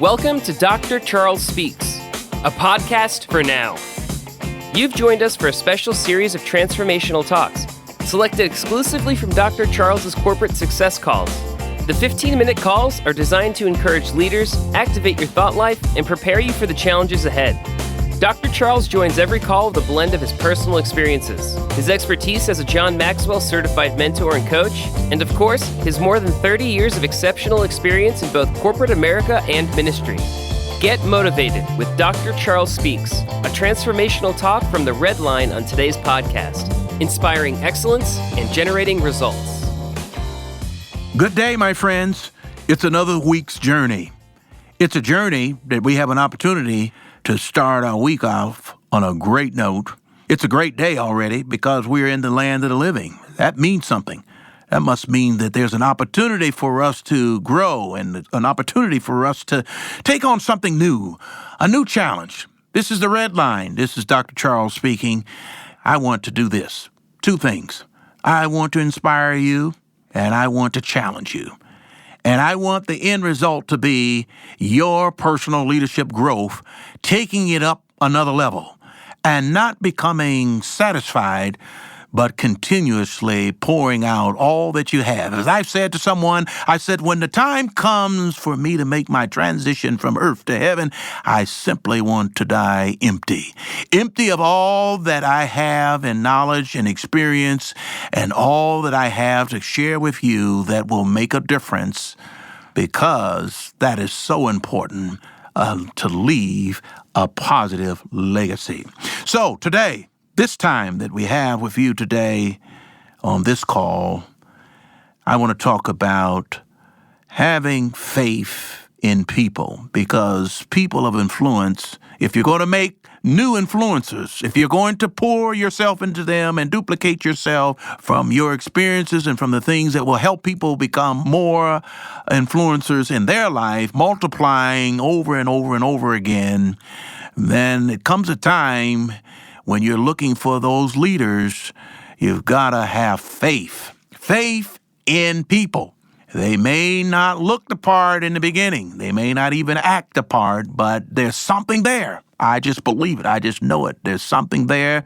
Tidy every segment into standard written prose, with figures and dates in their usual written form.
Welcome to Dr. Charles Speaks, a podcast for now. You've joined us for a special series of transformational talks, selected exclusively from Dr. Charles's corporate success calls. The 15-minute calls are designed to encourage leaders, activate your thought life, and prepare you for the challenges ahead. Dr. Charles joins every call with a blend of his personal experiences, his expertise as a John Maxwell certified mentor and coach, and of course, his more than 30 years of exceptional experience in both corporate America and ministry. Get motivated with Dr. Charles Speaks, a transformational talk from the Red Line on today's podcast, inspiring excellence and generating results. Good day, my friends. It's another week's journey. It's a journey that we have an opportunity to start our week off on a great note. It's a great day already because we're in the land of the living. That means something. That must mean that there's an opportunity for us to grow and an opportunity for us to take on something new, a new challenge. This is the Red Line. This is Dr. Charles speaking. I want to do this. Two things. I want to inspire you and I want to challenge you. And I want the end result to be your personal leadership growth, taking it up another level and not becoming satisfied, but continuously pouring out all that you have. As I've said to someone, I said, when the time comes for me to make my transition from earth to heaven, I simply want to die empty. Empty of all that I have in knowledge and experience and all that I have to share with you that will make a difference, because that is so important to leave a positive legacy. So today, this time that we have with you today on this call, I want to talk about having faith in people, because people of influence, if you're going to make new influencers, if you're going to pour yourself into them and duplicate yourself from your experiences and from the things that will help people become more influencers in their life, multiplying over and over and over again, then it comes a time when you're looking for those leaders, you've got to have faith. Faith in people. They may not look the part in the beginning. They may not even act the part, but there's something there. I just believe it. I just know it. There's something there.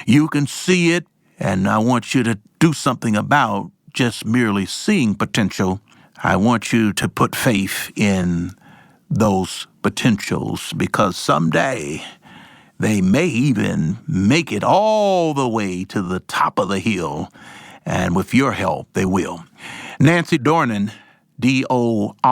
You can see it, and I want you to do something about just merely seeing potential. I want you to put faith in those potentials, because someday they may even make it all the way to the top of the hill, and with your help, they will. Nancy Dornan, Dornan,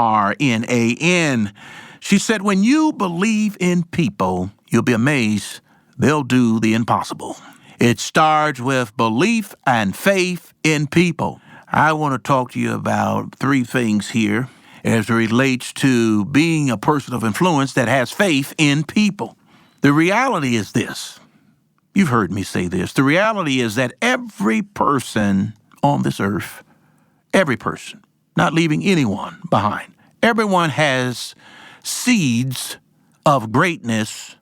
she said, when you believe in people, you'll be amazed they'll do the impossible. It starts with belief and faith in people. I want to talk to you about three things here as it relates to being a person of influence that has faith in people. The reality is this. You've heard me say this. The reality is that every person on this earth, every person, not leaving anyone behind, everyone has seeds of greatness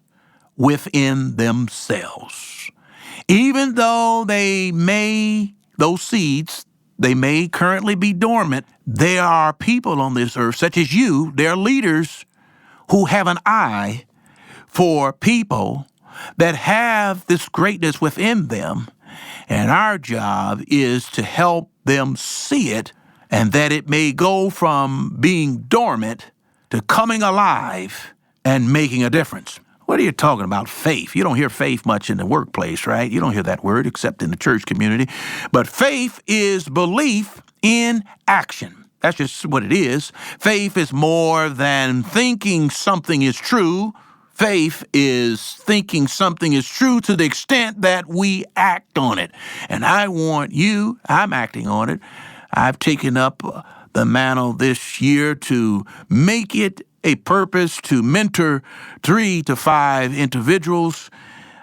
within themselves. Even though those seeds, they may currently be dormant, there are people on this earth, such as you, there are leaders who have an eye for people that have this greatness within them, and our job is to help them see it, and that it may go from being dormant to coming alive and making a difference. What are you talking about? Faith. You don't hear faith much in the workplace, right? You don't hear that word except in the church community. But faith is belief in action. That's just what it is. Faith is more than thinking something is true. Faith is thinking something is true to the extent that we act on it. And I'm acting on it. I've taken up the mantle this year to make it a purpose to mentor 3 to 5 individuals.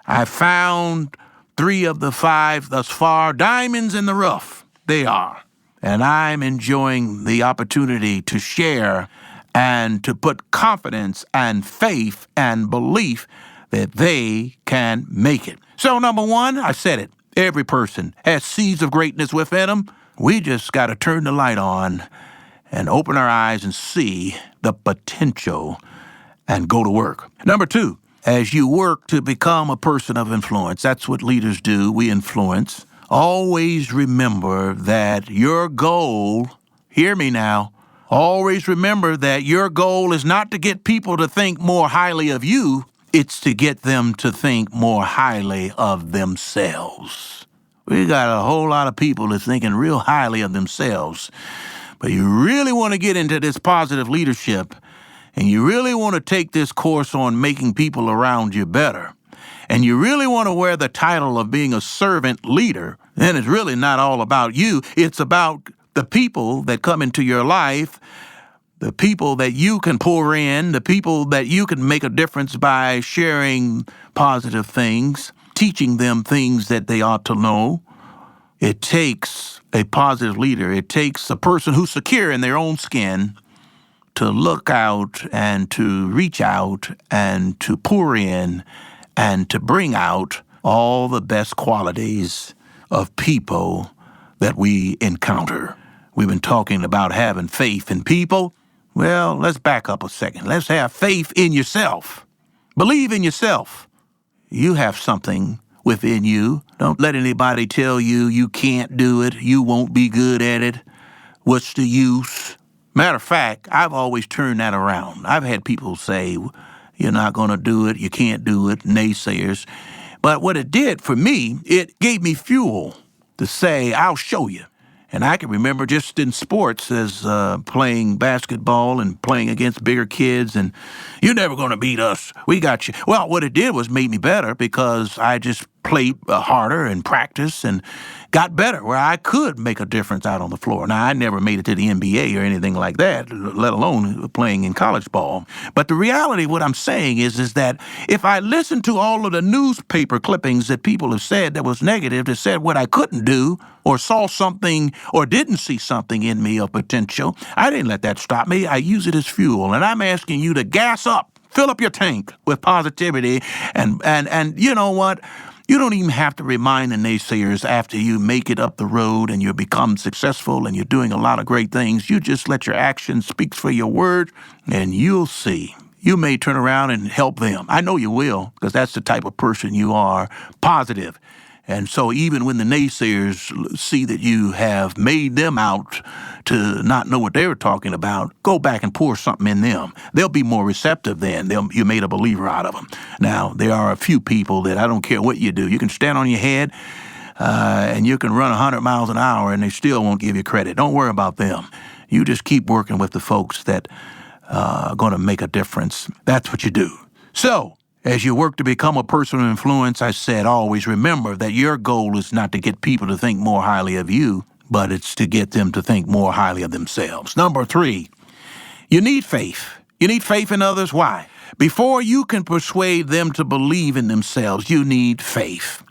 I found 3 of the 5 thus far, diamonds in the rough. They are. And I'm enjoying the opportunity to share and to put confidence and faith and belief that they can make it. So number one, I said it, every person has seeds of greatness within them. We just got to turn the light on and open our eyes and see the potential and go to work. Number two, as you work to become a person of influence, that's what leaders do. We influence. Always remember that your goal, hear me now, always remember that your goal is not to get people to think more highly of you, it's to get them to think more highly of themselves. We got a whole lot of people that's thinking real highly of themselves. But you really want to get into this positive leadership, and you really want to take this course on making people around you better, and you really want to wear the title of being a servant leader, then it's really not all about you. It's about the people that come into your life, the people that you can pour in, the people that you can make a difference by sharing positive things, teaching them things that they ought to know. It takes a positive leader. It takes a person who's secure in their own skin to look out and to reach out and to pour in and to bring out all the best qualities of people that we encounter. We've been talking about having faith in people. Well, let's back up a second. Let's have faith in yourself. Believe in yourself. You have something within you. Don't let anybody tell you you can't do it, you won't be good at it. What's the use? Matter of fact, I've always turned that around. I've had people say, you're not going to do it, you can't do it, naysayers. But what it did for me, it gave me fuel to say, I'll show you. And I can remember just in sports as playing basketball and playing against bigger kids, and you're never going to beat us. We got you. Well, what it did was made me better because I just played harder and practiced and got better where I could make a difference out on the floor. Now, I never made it to the NBA or anything like that, let alone playing in college ball. But the reality, what I'm saying is that if I listened to all of the newspaper clippings that people have said that was negative, that said what I couldn't do, or saw something or didn't see something in me of potential, I didn't let that stop me. I use it as fuel. And I'm asking you to gas up, fill up your tank with positivity. And you know what? You don't even have to remind the naysayers after you make it up the road and you become successful and you're doing a lot of great things. You just let your actions speak for your word, and you'll see. You may turn around and help them. I know you will, because that's the type of person you are, positive. And so even when the naysayers see that you have made them out to not know what they were talking about, go back and pour something in them. They'll be more receptive then. You made a believer out of them. Now, there are a few people that I don't care what you do. You can stand on your head and you can run 100 miles an hour and they still won't give you credit. Don't worry about them. You just keep working with the folks that are going to make a difference. That's what you do. So, as you work to become a person of influence, I said, always remember that your goal is not to get people to think more highly of you, but it's to get them to think more highly of themselves. Number 3, you need faith. You need faith in others. Why? Before you can persuade them to believe in themselves, you need faith.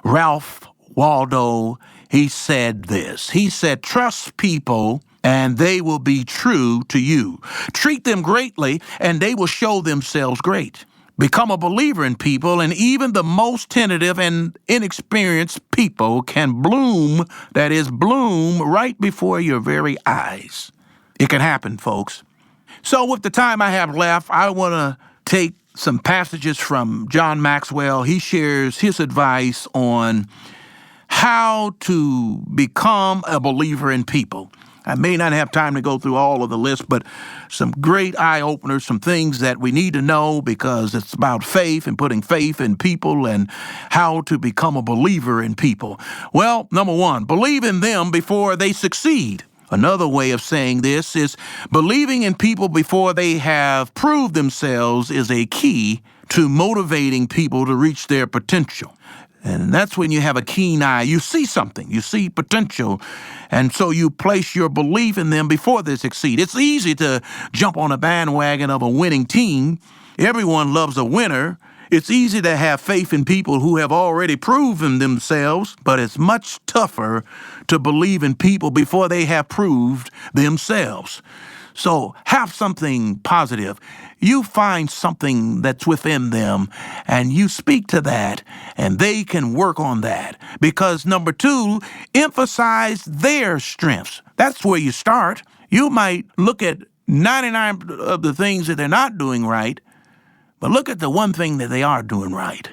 Ralph Waldo, he said this. He said, trust people and they will be true to you. Treat them greatly and they will show themselves great. Become a believer in people, and even the most tentative and inexperienced people can bloom, that is, bloom right before your very eyes. It can happen, folks. So with the time I have left, I want to take some passages from John Maxwell. He shares his advice on how to become a believer in people. I may not have time to go through all of the list, but some great eye-openers, some things that we need to know because it's about faith and putting faith in people and how to become a believer in people. Well, number 1, believe in them before they succeed. Another way of saying this is believing in people before they have proved themselves is a key to motivating people to reach their potential. And that's when you have a keen eye. You see something. You see potential. And so you place your belief in them before they succeed. It's easy to jump on a bandwagon of a winning team. Everyone loves a winner. It's easy to have faith in people who have already proven themselves, but it's much tougher to believe in people before they have proved themselves. So have something positive. You find something that's within them and you speak to that and they can work on that. Because number 2, emphasize their strengths. That's where you start. You might look at 99 of the things that they're not doing right but look at the one thing that they are doing right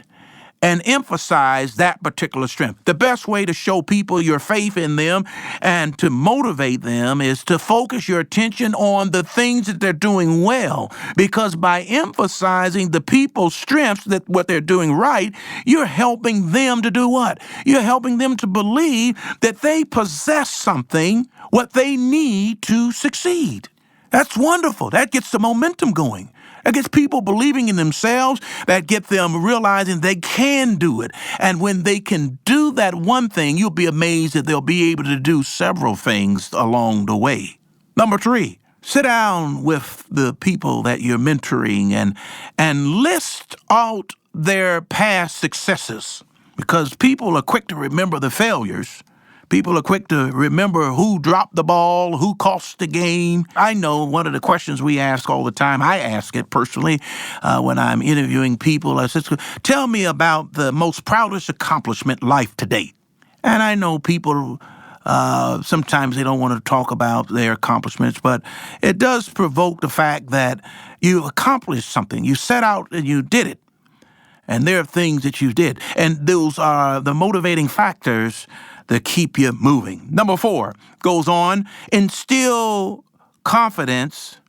and emphasize that particular strength. The best way to show people your faith in them and to motivate them is to focus your attention on the things that they're doing well, because by emphasizing the people's strengths, that what they're doing right, you're helping them to do what? You're helping them to believe that they possess something, what they need to succeed. That's wonderful. That gets the momentum going. That gets people believing in themselves, that get them realizing they can do it. And when they can do that one thing, you'll be amazed that they'll be able to do several things along the way. Number 3, sit down with the people that you're mentoring and list out their past successes, because people are quick to remember the failures. People are quick to remember who dropped the ball, who cost the game. I know one of the questions we ask all the time, I ask it personally when I'm interviewing people. I said, tell me about the most proudest accomplishment life to date. And I know people, sometimes they don't want to talk about their accomplishments, but it does provoke the fact that you accomplished something. You set out and you did it. And there are things that you did. And those are the motivating factors that keep you moving. Number 4 goes on, instill confidence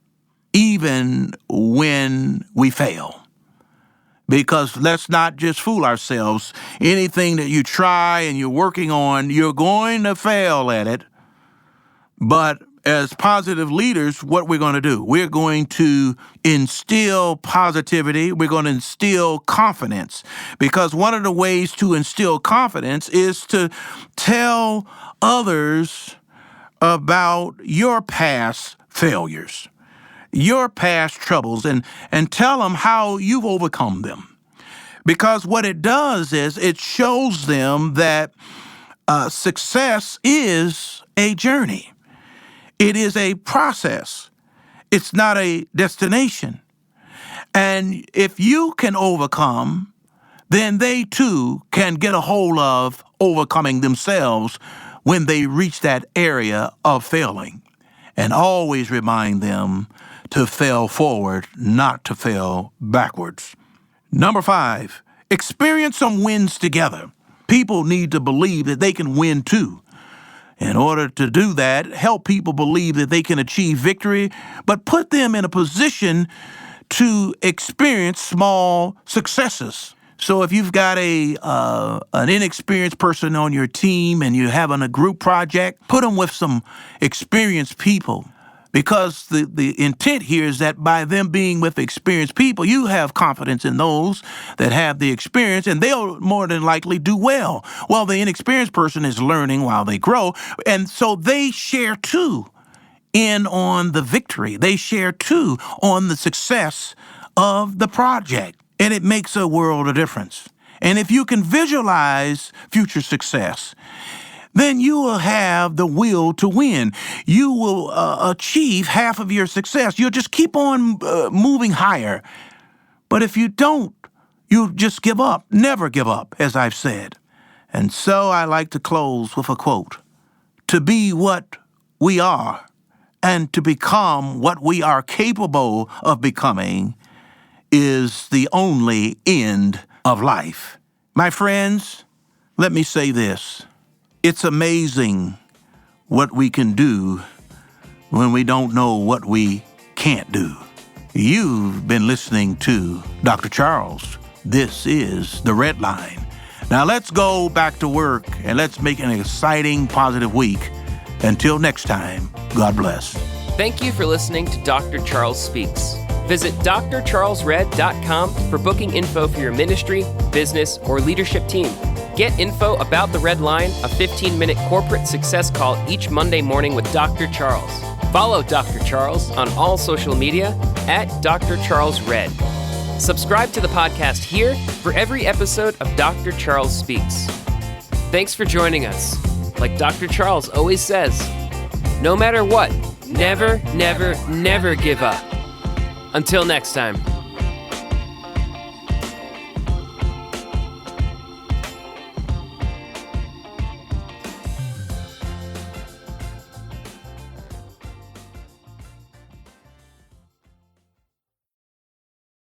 even when we fail. Because let's not just fool ourselves. Anything that you try and you're working on, you're going to fail at it. But as positive leaders, what we're going to do? We're going to instill positivity. We're going to instill confidence, because one of the ways to instill confidence is to tell others about your past failures, your past troubles, and tell them how you've overcome them. Because what it does is it shows them that success is a journey. It is a process. It's not a destination. And if you can overcome, then they too can get a hold of overcoming themselves when they reach that area of failing. And always remind them to fail forward, not to fail backwards. Number 5, experience some wins together. People need to believe that they can win too. In order to do that, help people believe that they can achieve victory, but put them in a position to experience small successes. So if you've got an inexperienced person on your team and you're having a group project, put them with some experienced people. Because the intent here is that by them being with experienced people, you have confidence in those that have the experience, and they'll more than likely do well. Well, the inexperienced person is learning while they grow, and so they share too in on the victory. They share too on the success of the project, and it makes a world of difference. And if you can visualize future success, then you will have the will to win. You will achieve half of your success. You'll just keep on moving higher. But if you don't, you just give up. Never give up, as I've said. And so I like to close with a quote. To be what we are and to become what we are capable of becoming is the only end of life. My friends, let me say this. It's amazing what we can do when we don't know what we can't do. You've been listening to Dr. Charles. This is The Red Line. Now let's go back to work and let's make an exciting, positive week. Until next time, God bless. Thank you for listening to Dr. Charles Speaks. Visit drcharlesred.com for booking info for your ministry, business, or leadership team. Get info about The Red Line, a 15-minute corporate success call each Monday morning with Dr. Charles. Follow Dr. Charles on all social media at Dr. Charles Red. Subscribe to the podcast here for every episode of Dr. Charles Speaks. Thanks for joining us. Like Dr. Charles always says, no matter what, never, never, never give up. Until next time.